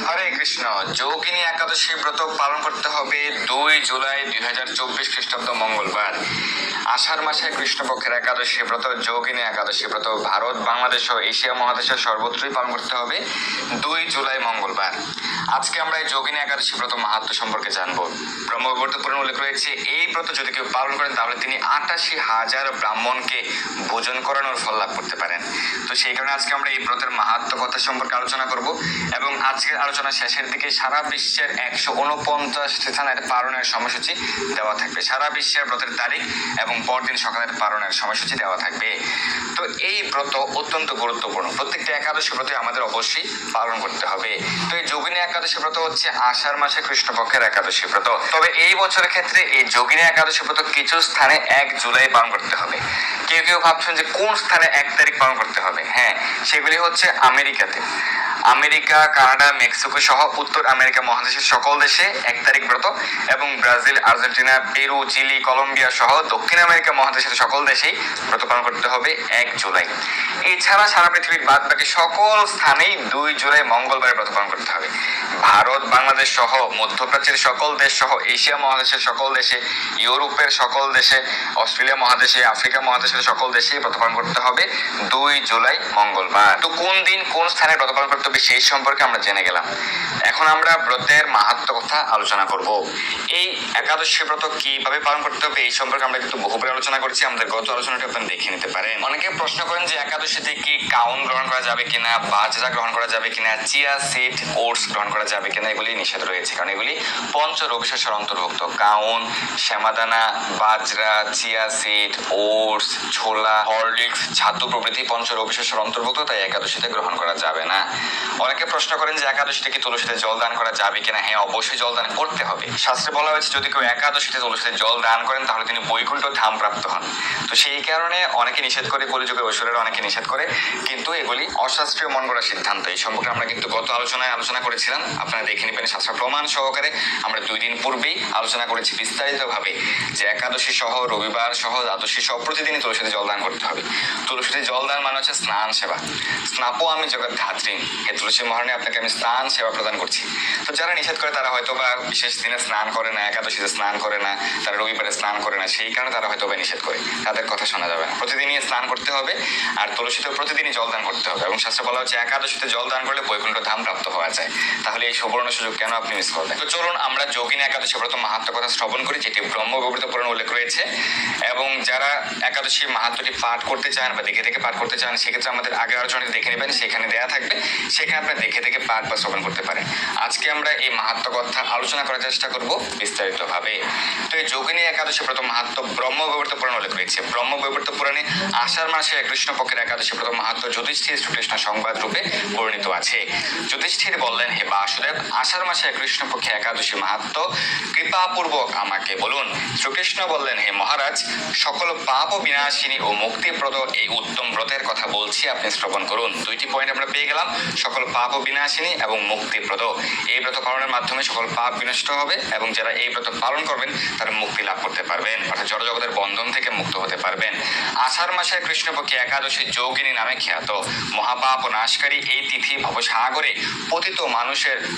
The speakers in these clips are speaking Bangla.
হরে কৃষ্ণ। যোগিনী একাদশী ব্রত পালন করতে হবে 2 জুলাই 2024 খ্রিস্টাব্দ মঙ্গলবার। আষাঢ় মাসে কৃষ্ণপক্ষের একাদশী ব্রত যোগিনী একাদশী ব্রত ভারত, বাংলাদেশ ও এশিয়া মহাদেশের সর্বত্রই পালন করতে হবে 2 জুলাই মঙ্গলবার। আজকে আমরা এই যোগিনী একাদশী ব্রত মাহাত্ম্য সম্পর্কে জানবো। ব্রহ্মবিবর্ত পুরাণে উল্লেখ রয়েছে, এই ব্রত যদি কেউ পালন করেন তাহলে তিনি 88,000 ব্রাহ্মণকে ভোজন করানোর ফল লাভ করতে পারেন। তো সেই কারণে আজকে আমরা এই ব্রতের মাহাত্ম্য কথা সম্পর্কে আলোচনা করব এবং আজকের আলোচনা শেষের দিকে সারা বিশ্বের 149 স্থানের পালনের সময়সূচি দেওয়া থাকবে। সারা বিশ্বের ব্রতের তারিখ এবং পরদিন সকালের পালনের সময়সূচি দেওয়া থাকবে। তো এই ব্রত অত্যন্ত গুরুত্বপূর্ণ, প্রত্যেকটা একাদশী ব্রত আমাদের অবশ্যই পালন করতে হবে। তো এই যোগিনী একাদশী ব্রত হচ্ছে আষাঢ় মাসে কৃষ্ণপক্ষের একাদশী ব্রত। তবে এই বছরের ক্ষেত্রে এই যোগিনী একাদশী ব্রত কিছু স্থানে 1 জুলাই পালন করতে হবে। কেউ কেউ ভাবছেন যে কোন স্থানে 1 তারিখ পালন করতে হবে। হ্যাঁ, সেগুলি হচ্ছে আমেরিকাতে, আমেরিকা, কানাডা, মেক্সিকো সহ উত্তর আমেরিকা মহাদেশের সকল দেশে 1 তারিখ ব্রত, এবং Brazil, Argentina, Peru, Chile, Colombia সহ দক্ষিণ আমেরিকা মহাদেশের সকল দেশেই ব্রত পালন করতে হবে 1 জুলাই। এছাড়া সারা পৃথিবীর বাদ বাকি সকল স্থানেই 2 জুলাই মঙ্গলবার ব্রত পালন করতে হবে। ভারত, বাংলাদেশ সহ মধ্যপ্রাচ্যের সকল দেশ সহ এশিয়া মহাদেশের সকল দেশে, ইউরোপের সকল দেশে, অস্ট্রেলিয়া মহাদেশে, আফ্রিকা মহাদেশের সকল দেশেই ব্রত পালন করতে হবে 2 জুলাই মঙ্গলবার। তো কোন দিন কোন স্থানে ব্রত পালন করতে হবে সেই সম্পর্কে আমরা জেনে গেলাম। এখন আমরা ব্রতের মাহাত্ম্য কথা আলোচনা করব। এই একাদশী ব্রত কিভাবে পালন করতে হবে এই সম্পর্কে আমরা কিন্তু বহুবার আলোচনা করেছি, আমাদের গত আলোচনাটি আপনারা দেখে নিতে পারেন। অনেকে প্রশ্ন করেন যে একাদশীতে কি কাউন গ্রহণ করা যাবে কিনা, বাজরা গ্রহণ করা যাবে কিনা, চিয়া সিড, ওটস গ্রহণ করা যাবে কিনা। এগুলি নিষেধ রয়েছে, কারণ এগুলি পঞ্চ রবিশেষের অন্তর্ভুক্ত। কাউন, শ্যামাদানা, বাজরা, চিয়া সিড, ওটস, ছোলা, হরলিক্স, ছাতু প্রভৃতি পঞ্চ রবিশেষের অন্তর্ভুক্ত, তাই একাদশীতে গ্রহণ করা যাবে না। অনেকে প্রশ্ন করেন যে একাদশীতে কি তুলসীতে জল দান করা যাবে কিনা। হ্যাঁ, অবশ্যই জল দান করতে হবে। শাস্ত্রে বলা হয়েছে যদি কেউ একাদশীতে তুলসীতে জল দান করেন তাহলে তিনি বৈকুণ্ঠ ধাম প্রাপ্ত হন। তো সেই কারণে অনেকে নিষেধ করে, কলিযুগের ঐশ্বরের অনেকে নিষেধ করে, কিন্তু এগুলি অশাস্ত্রীয় মন গড়া সিদ্ধান্ত। এই সম্পর্কে আমরা কিন্তু গত আলোচনায় আলোচনা করেছিলাম, আপনারা দেখে নেবেন শাস্ত্র প্রমাণ সহকারে। আমরা 2 দিন পূর্বেই আলোচনা করেছি বিস্তারিতভাবে যে একাদশী সহ, রবিবার সহ, দ্বাদশী সহ প্রতিদিনই তুলসীতে জল দান করতে হবে। তুলসীতে জল দান মানে হচ্ছে স্নান সেবা। স্নাপো আমি জগৎ ধাত্রী, হে তুলসী মহারানী, আপনাকে আমি স্নান সেবা প্রদান করছি। তো যারা নিষেধ করে তারা হয়তো বা বিশেষ দিনে স্নান করে না, একাদশীতে স্নান করে না, তারা রবিবারে স্নান করে না, সেই কারণে তারা হয়তো বা নিষেধ করে, তাদের কথা শোনা যাবে না। প্রতিদিনই স্নান করতে হবে আর তুলসীতে প্রতিদিনই জল দান করতে হবে। এবং শাস্ত্রে বলা হচ্ছে একাদশীতে জল দান করলে বৈকুণ্ঠ ধাম প্রাপ্ত হওয়া যায়। তাহলে এই সুবর্ণ সুযোগ কেন আপনি মিস করবেন? তো চলুন আমরা যোগিনী একাদশী ব্রত মাহাত্ম্য কথা শ্রবণ করি, যেটি ব্রহ্মবিবর্ত পুরাণে উল্লেখ রয়েছে। এবং যারা একাদশী মাহাত্ম্যটি পাঠ করতে চান বা দেখে দেখে পাঠ করতে চান, সেক্ষেত্রে আমাদের আগের আলোচনাটি দেখে নেবেন, সেখানে দেয়া থাকবে, সেখানে আপনারা দেখে দেখে পাঠ বা শ্রবণ করতে পারেন। আজকে আমরা এই মাহাত্ম্য কথা আলোচনা করার চেষ্টা করব বিস্তারিতভাবে। তো এই যোগিনী একাদশী ব্রত মাহাত্ম্য ব্রহ্মবিবর্ত পুরাণে উল্লেখ রয়েছে। ব্রহ্মবিবর্ত পুরাণে আষাঢ় মাসে কৃষ্ণপক্ষের একাদশী ব্রত মাহাত্ম্য যুধিষ্ঠির শ্রীকৃষ্ণ সংবাদ রূপে বর্ণিত আছে। যুধিষ্ঠির বললেন, হে বাসুদেব, আষাঢ় মাসে কৃষ্ণপক্ষে একাদশী মাহাত্ম্য কৃপাপূর্বক আমাকে বলুন। শ্রীকৃষ্ণ বললেন, হে মহারাজ, সকল পাপ বিনাশিনী ও মুক্তিপ্রদ এই উত্তম ব্রতের কথা বলছি, আপনি শ্রবণ করুন। 2টি পয়েন্ট আমরা পেয়ে গেলাম, সকল পাপ বিনাশিনী এবং মুক্তিপ্রদ। এই ব্রত পালনের মাধ্যমে সকল পাপ বিনষ্ট হবে এবং যারা এই ব্রত পালন করবেন তারা মুক্তি লাভ করতে পারবেন, অর্থাৎ জড়জগতের বন্ধন থেকে মুক্ত হতে পারবেন। আষাঢ় মাসের কৃষ্ণপক্ষে একাদশী যোগিনী নামে খ্যাত। মহাপাপ নাশকারী এই তিথি ভবসাগরে পতিত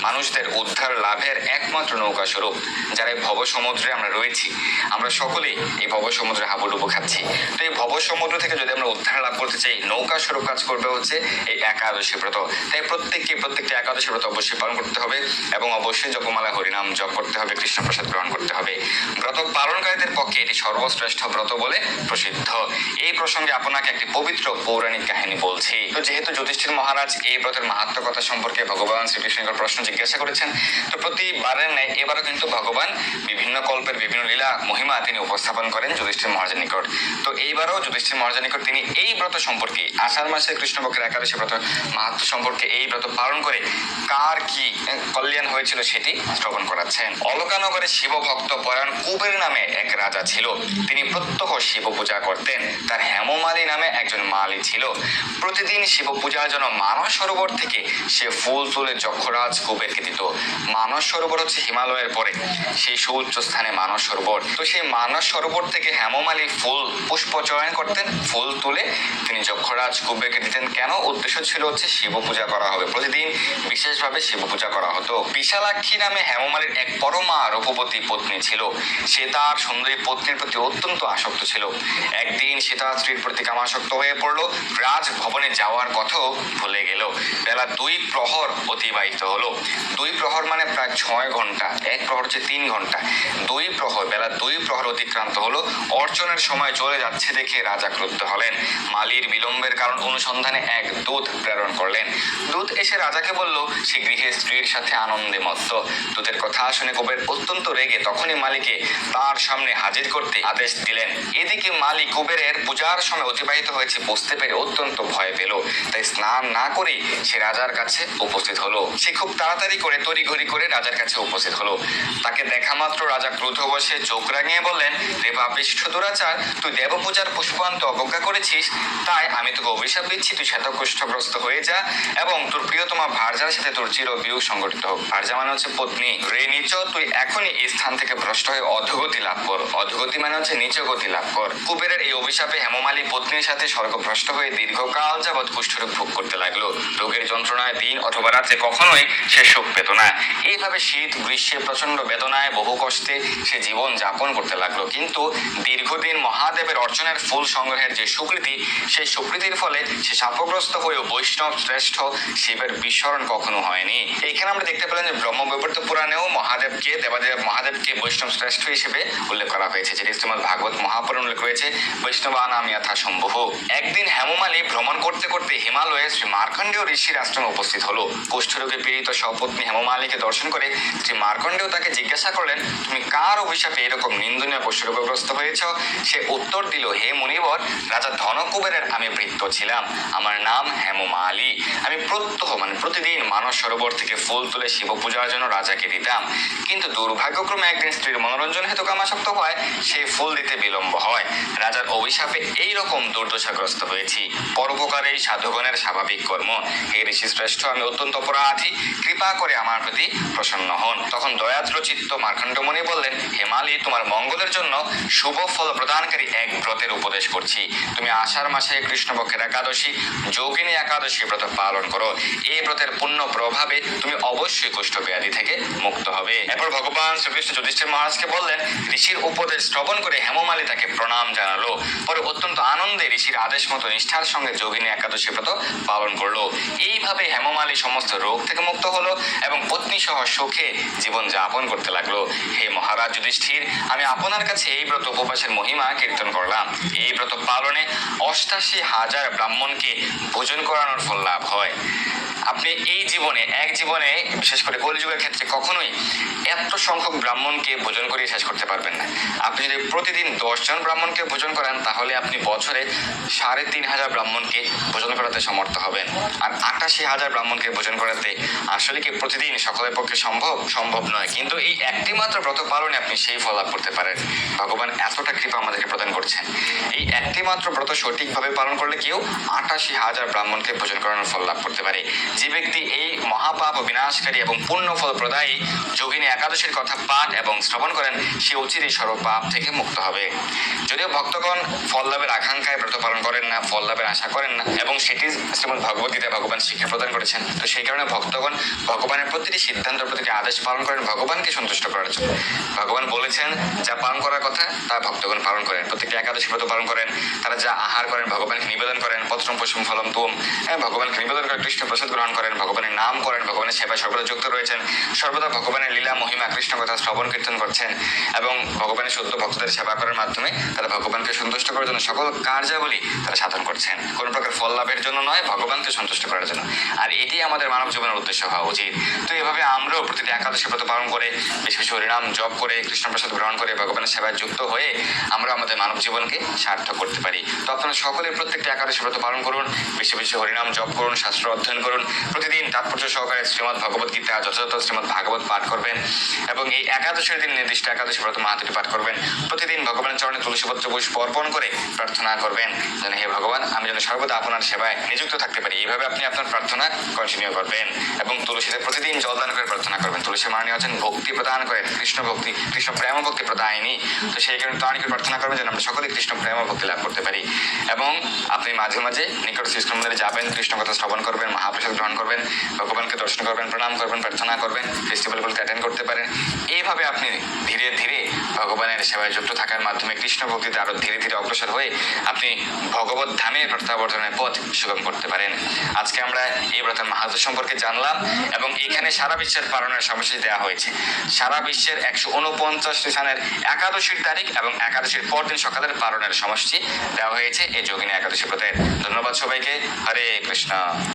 মানুষদের উদ্ধার লাভের একমাত্র নৌকা স্বরূপ। যারা এই ভব সমুদ্রে আমরা রয়েছি, আমরা সকলেই এই ভব সমুদ্রে হাবুডুবু খাচ্ছি। তো এই ভব সমুদ্র থেকে যদি আমরা উদ্ধার লাভ করতে চাই, নৌকা স্বরূপ কাজ করবে হচ্ছে এই একাদশী ব্রত। তাই প্রত্যেকটা একাদশী ব্রত অবশ্যই পালন করতে হবে এবং অবশ্যই জপমালা হরিনাম জপ করতে হবে, কৃষ্ণ প্রসাদ গ্রহণ করতে হবে। ব্রত পালনকারীদের পক্ষে এটি সর্বশ্রেষ্ঠ ব্রত বলে প্রসিদ্ধ। এই প্রসঙ্গে আপনাকে একটি পবিত্র পৌরাণিক কাহিনী বলছি। তো যেহেতু যুধিষ্ঠির মহারাজ এই ব্রতের মাহাত্ম্য কথা সম্পর্কে ভগবান শ্রীকৃষ্ণের প্রশ্ন জিজ্ঞাসা করেছেন, তো প্রতিবারের ন্যায় এবারও কিন্তু ভগবান বিভিন্ন কল্পের বিভিন্ন লীলা মহিমা তিনি উপস্থাপন করেন যুধিষ্ঠির মহারাজের নিকট। তো এইবারও যুধিষ্ঠির মহারাজের নিকট তিনি এই ব্রত সম্পর্কে, আষাঢ় মাসে কৃষ্ণপক্ষের একাদশী ব্রত মাহাত্ম্য সম্পর্কে ক্ষেত্রে এই ব্রত পালন করে কার কি কল্যাণ হয়েছিল সেটি শ্রবণ করাচ্ছেন। অলকানগরে শিবভক্ত পরায়ণ কুবের নামে এক রাজা ছিল। তিনি প্রত্যহ শিব পূজা করতেন। তার হেমমালী নামে একজন মালী ছিল। প্রতিদিন শিব পূজার জন্য মানস সরোবর থেকে সে ফুল তুলে যক্ষরাজ কুবেরকে দিত। মানস সরোবর হচ্ছে হিমালয়ের পরে সেই সুউচ্চ স্থানে মানস সরোবর। তো সেই মানস সরোবর থেকে হেমমালী ফুল পুষ্প চয়ন করতেন, ফুল তুলে তিনি যক্ষরাজ কুবেরকে দিতেন। কেন? উদ্দেশ্য ছিল হচ্ছে শিব পূজা করা হবে, প্রতিদিন বিশেষভাবে শিব পূজা করা হতো। বিশালাক্ষী নামে হেমমালীর এক পরমা রূপবতী পত্নী ছিল। সে তার সুন্দরী পত্নীর প্রতি অত্যন্ত আসক্ত ছিল। একদিন সে তার স্ত্রীর প্রতি কামাসক্ত হয়ে পড়ল। রাজভবনে যাওয়ার কথাও ভুলে গেল। বেলা 2 প্রহর অতিবাহিত হলো। 2 প্রহর মানে প্রায় 6 ঘন্টা, 1 প্রহর হচ্ছে 3 ঘন্টা। 2 প্রহর, বেলা 2 প্রহর অতিক্রান্ত হলো। অর্চনের সময় চলে যাচ্ছে দেখে রাজা ক্রুদ্ধ হলেন। মালির বিলম্বের কারণ অনুসন্ধানে এক দূত প্রেরণ করলেন। দূত এসে রাজাকে বলল সে গৃহে স্ত্রীর সাথে আনন্দে মত্ত। দূতের কথা শুনে কুবের অত্যন্ত রেগে তখনই মালিকে তার সামনে হাজির করতে আদেশ দিলেন। এদিকে মালি কুবেরের পূজার সময় অতিবাহিত হয়েছে বুঝতে পেরে অত্যন্ত ভয় পেল। তাই স্নান না করে সে রাজার কাছে উপস্থিত হলো। সে খুব তাড়াতাড়ি করে তড়িঘড়ি করে রাজার কাছে উপস্থিত হলো। তাকে দেখা মাত্র রাজা ক্রুদ্ধ বসে চোখ রাঙিয়ে বললেন, রে পাপিষ্ঠ দুরাচার, তুই দেবপূজার পুষ্পান্ত অবজ্ঞা করেছিস, তাই আমি তোকে অভিশাপ দিচ্ছি, তুই শ্বেতকুষ্ঠগ্রস্ত হয়ে যা এবং তোর প্রিয়তমা ভার্যার সাথে তোর চির বিয়োগ সংঘটিত হোক। ভার্যা মানে হচ্ছে পত্নী। রে নিচ, তুই এখনই এই স্থান থেকে ভ্রষ্ট হয়ে অধোগতি লাভ কর। অধোগতি মানে হচ্ছে নিচ গতি লাভ কর। কুবেরের এই অভিশাপে হেমমালী পত্নীর সাথে স্বর্গভ্রষ্ট হয়ে দীর্ঘকাল যাবৎ কুষ্ঠরোগ ভোগ করতে লাগলো। রোগের যন্ত্রণায় দিন অথবা রাতে কখনোই সে সুখ পেত না। এইভাবে শীত গ্রীষ্মে প্রচন্ড বেদনায় বহু কষ্টে সে জীবন যাপন করতে লাগলো। কিন্তু দীর্ঘদিন মহাদেবের অর্চনের ফুল সংগ্রহের যে সুকৃতি, সেই সুকৃতির ফলে সে শাপগ্রস্ত হয়েও বৈষ্ণব শ্রেষ্ঠ শিবের বিস্মরণ কখনো হয়নি। এখানে আমরা দেখতে পেলাম যে ব্রহ্মবৈবর্ত পুরাণেও মহাদেবকে, দেবাদেব মহাদেবকে বৈষ্ণব শ্রেষ্ঠ হিসেবে উল্লেখ করা হয়েছে, যেটি শ্রীমদ ভাগবত মহাপুরাণ উল্লেখ রয়েছে বৈষ্ণবানাম যথা শম্ভু। একদিন হেমমালী ভ্রমণ করতে করতে হিমালয়ে শ্রী মার্কণ্ডেয় ঋষির আশ্রমে উপস্থিত হলো। কুষ্ঠরোগে পীড়িত সপত্নী হেমমালীকে দর্শন করে শ্রী মার্কণ্ডেয় তাকে জিজ্ঞাসা করলেন, তুমি কার অভিশাপে এরকম নিন্দনীয় কুষ্ঠরোগগ্রস্ত হয়েছ? সে উত্তর দিল, হে মুনিবর, রাজা ধনকুবেরের আমি ভৃত্য ছিলাম। আমার নাম হেমমালী। আমি প্রতিদিন মানস সরোবর থেকে ফুল তুলে শিব পূজার জন্য রাজাকে দিতাম। কিন্তু দুর্ভাগ্যক্রমে একদিন স্ত্রীর মনোরঞ্জন হেতু কামাসক্ত হয়, সেই ফুল দিতে বিলম্ব হয়। রাজার অভিশাপে এইরকম দুর্দশাগ্রস্ত হয়েছি। পরোপকার এই সাধুগণের স্বাভাবিক কর্ম। হে ঋষি শ্রেষ্ঠ, আমি অত্যন্ত অপরাধী, কৃপা করে আমার প্রতি প্রসন্ন হন। তখন দয়াদ্র চিত্ত মার্কণ্ড মুনি বললেন, হেমালী, তোমার মঙ্গলের জন্য শুভ ফল প্রদানকারী এক ব্রতের উপদেশ করছি। তুমি আষাঢ় মাসে কৃষ্ণপক্ষের একাদশী যোগিনী একাদশী ব্রত পালন করো। এই ব্রতের পুণ্য প্রভাবে তুমি অবশ্যই কুষ্ঠ ব্যাধি থেকে মুক্ত হবে। এরপর ভগবান শ্রীকৃষ্ণ যুধিষ্ঠির মহারাজকে বললেন। ঋষির উপদেশ শ্রবণ করে হেমমালী তাকে প্রণাম জানালো। পরে অত্যন্ত আনন্দে ঋষির আদেশ মতো নিষ্ঠার সঙ্গে যোগিনী একাদশী ব্রত পালন করলো। এইভাবে হেমমালী সমস্ত রোগ থেকে মুক্ত হলো এবং পত্নী সহ সুখে জীবন যাপন করতে লাগলো। হে মহারাজ যুধিষ্ঠির, আমি আপনার কাছে এই ব্রত উপবাসের মহিমা কীর্তন করলাম। এই ব্রত পালনে 88,000 ব্রাহ্মণকে ভোজন করানোর ফল লাভ হয়। আপনি এই জীবনে, এক জীবনে, বিশেষ করে কলিযুগের ক্ষেত্রে কখনোই এত সংখ্যক ব্রাহ্মণকে ভোজন করে শেষ করতে পারবেন না। আপনি যদি প্রতিদিন 10 জন ব্রাহ্মণকে ভোজন করেন, তাহলে আপনি বছরে 3,500 ব্রাহ্মণকে ভোজন করাতে সমর্থ হবেন। আর 88,000 ব্রাহ্মণকে ভোজন করাতে আসলে কি প্রতিদিন সকলের পক্ষে সম্ভব নয়। কিন্তু এই একটি মাত্র ব্রত পালনে আপনি সেই ফল লাভ করতে পারেন। ভগবান এতটা কৃপা আমাদেরকে প্রদান করছেন। এই একটি মাত্র ব্রত সঠিকভাবে পালন করলে কেউ 88,000 ব্রাহ্মণকে ভোজন করানোর ফল লাভ করতে পারে। যে ব্যক্তি এই মহাপাপ বিনাশকারী এবং পুণ্য ফল প্রদায়ী যোগিনী একাদশীর কথা পাঠ এবং শ্রবণ করেন, সে অচিরেই সর্বপাপ থেকে মুক্ত হবে। যদিও ভক্তগণ ফল লাভের আকাঙ্ক্ষায় ব্রত পালন করেন না, ফল লাভের আশা করেন না, এবং সেটি শ্রীমদ ভগবদ্গীতায় ভগবান শিক্ষা প্রদান করেছেন। তো সেই কারণে ভক্তগণ ভগবানের প্রতিটি সিদ্ধান্ত, প্রতিটি আদেশ পালন করেন ভগবানকে সন্তুষ্ট করার জন্য। ভগবান বলেছেন যা পালন করার কথা তা ভক্তগণ পালন করেন। প্রত্যেকটি একাদশী ব্রত পালন করেন। তারা যা আহার করেন ভগবানকে নিবেদন করেন। পত্রম পুষ্পম ফলম তুম, ভগবানকে নিবেদন করে কৃষ্ণ প্রসাদ গ্রহণ করেন, ভগবানের নাম করেন, ভগবানের সেবায় সর্বদা যুক্ত রয়েছেন, সর্বদা ভগবানের লীলা মহিমা কৃষ্ণ কথা শ্রবণ কীর্তন করছেন এবং ভগবানের শুদ্ধ ভক্তদের সেবা করার মাধ্যমে তারা ভগবানকে সন্তুষ্ট করার জন্য সকল কার্যাবলী তারা সাধন করছেন। কোনো প্রকার ফল লাভের জন্য নয়, ভগবানকে সন্তুষ্ট করার জন্য। আর এটি আমাদের মানব জীবনের উদ্দেশ্য হওয়া উচিত। তো এভাবে আমরাও প্রতিটি একাদশী ব্রত পালন করে, বেশি বেশি হরিনাম জপ করে, কৃষ্ণ প্রসাদ গ্রহণ করে, ভগবানের সেবায় যুক্ত হয়ে আমরা আমাদের মানব জীবনকে সার্থক করতে পারি। তো আপনারা সকলে প্রত্যেকটি একাদশী ব্রত পালন করুন, বেশি বেশি হরিনাম জপ করুন, শাস্ত্র অধ্যয়ন করুন প্রতিদিন তাৎপর্য সহকারে শ্রীমদ্ ভগবত গীতা যথাযথ শ্রীমদ্ ভাগবত পাঠ করবেন এবং এই একাদশের দিন নির্দিষ্ট একাদশী ব্রত মাহাত্ম্য পাঠ করবেন। প্রতিদিন ভগবানের চরণে তুলসীপত্র পুষ্প অর্পণ করে প্রার্থনা করবেন যেন হে ভগবান আমি যেন সর্বদা আপনার সেবায় নিযুক্ত থাকতে পারি। এইভাবে আপনি আপনার প্রার্থনা কন্টিনিউ করবেন এবং তুলসীতে প্রতিদিন জলদান করে প্রার্থনা করবেন। তুলসী মানি আছেন ভক্তি প্রদান করেন, কৃষ্ণ ভক্তি, কৃষ্ণ প্রেম ভক্তি প্রদায়িনী। তো সেই কারণে তাঁর নিকট প্রার্থনা করবেন যেন আমরা সকলে কৃষ্ণ প্রেম ভক্তি লাভ করতে পারি। এবং আপনি মাঝে মাঝে নিকট শ্রীকৃষ্ণ মন্দিরে যাবেন, কৃষ্ণ কথা শ্রবণ করবেন, মহাপ্রসাদ গ্রহণ করবেন, ভগবানকে দর্শন করবেন, প্রণাম করবেন, প্রার্থনা করবেন, ফেস্টিভ্যালগুলোকে অ্যাটেন্ড করতে পারেন। এইভাবে আপনি ধীরে ধীরে ভগবানের সেবায় যুক্ত থাকার মাধ্যমে কৃষ্ণ ভক্তিতে আরো ধীরে ধীরে অগ্রসর হয়ে আপনি ভগবত ধামের প্রত্যাবর্তনের পথ সুগম করতে পারেন। আজকে আমরা এই ব্রতের মাহাত্ম্য সম্পর্কে জানলাম এবং এখানে সারা বিশ্বের পালনের সময়সূচি দেওয়া হয়েছে। সারা বিশ্বের 149 স্থানের একাদশীর তারিখ এবং একাদশীর পরদিন সকালের পালনের সময়সূচি দেওয়া হয়েছে এই যোগিনী একাদশী ব্রতের। ধন্যবাদ সবাইকে। হরে কৃষ্ণ।